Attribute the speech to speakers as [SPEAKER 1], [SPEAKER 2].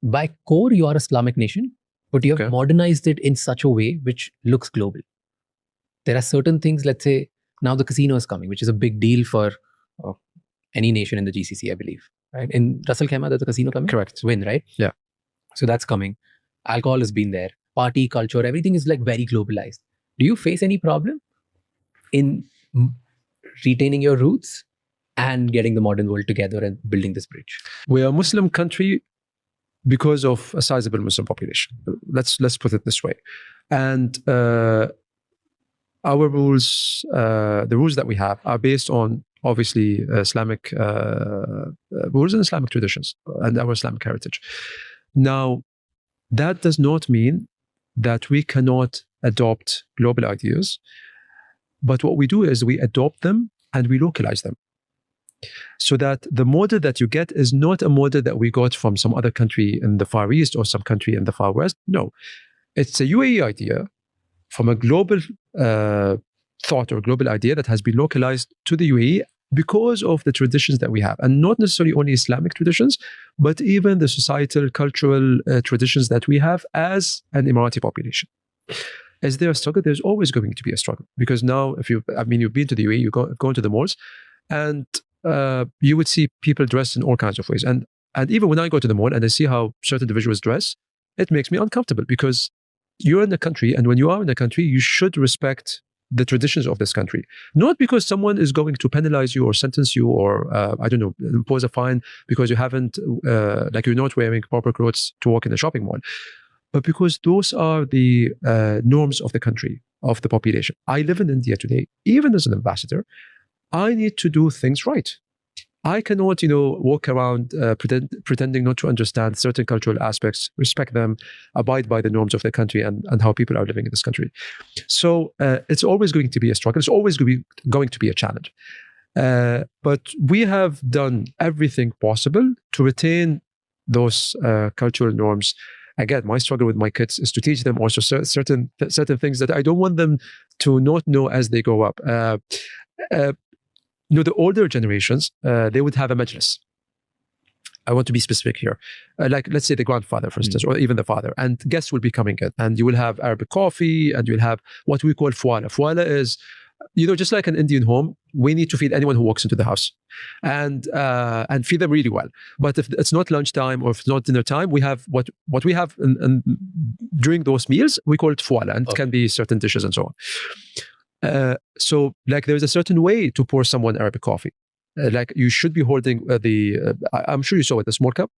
[SPEAKER 1] by core, you are Islamic nation, but you have
[SPEAKER 2] Okay.
[SPEAKER 1] modernized it in such a way which looks global. There are certain things, let's say, now the casino is coming, which is a big deal for uh, any nation in the GCC, I believe. Right? In Ras Al Khaimah, there's a casino coming.
[SPEAKER 2] Correct.
[SPEAKER 1] Win, right?
[SPEAKER 2] Yeah.
[SPEAKER 1] So that's coming. Alcohol has been there. Party culture, everything is like very globalized. Do you face any problem in retaining your roots and getting the modern world together and building this bridge?
[SPEAKER 2] We are a Muslim country because of a sizable Muslim population. Let's put it this way. And our rules, the rules that we have, are based on obviously Islamic rules and Islamic traditions and our Islamic heritage. Now, that does not mean that we cannot adopt global ideas, but what we do is we adopt them and we localize them, so that the model that you get is not a model that we got from some other country in the Far East or some country in the Far West. No, it's a UAE idea from a global thought or global idea that has been localized to the UAE because of the traditions that we have, and not necessarily only Islamic traditions, but even the societal, cultural traditions that we have as an Emirati population. Is there a struggle? There's always going to be a struggle, because now, you've been to the UAE, you go into the malls, and you would see people dressed in all kinds of ways. And even when I go to the mall and I see how certain individuals dress, it makes me uncomfortable, because you're in the country, and when you are in the country, you should respect the traditions of this country. Not because someone is going to penalize you or sentence you or, impose a fine because you haven't, you're not wearing proper clothes to walk in the shopping mall, but because those are the norms of the country, of the population. I live in India today. Even as an ambassador, I need to do things right. I cannot, walk around pretending not to understand certain cultural aspects, respect them, abide by the norms of the country and how people are living in this country. So it's always going to be a struggle. It's always going to be a challenge. But we have done everything possible to retain those cultural norms. Again, my struggle with my kids is to teach them also certain things that I don't want them to not know as they grow up. The older generations, they would have a majlis. I want to be specific here. Let's say the grandfather, for instance, or even the father, and guests will be coming in, and you will have Arabic coffee, and you'll have what we call fuala. Fuala is, just like an Indian home, we need to feed anyone who walks into the house, and feed them really well. But if it's not lunchtime or if it's not dinner time, we have what we have during those meals, we call it fuala, and it can be certain dishes and so on. So there's a certain way to pour someone Arabic coffee. You should be holding I'm sure you saw it, the small cup.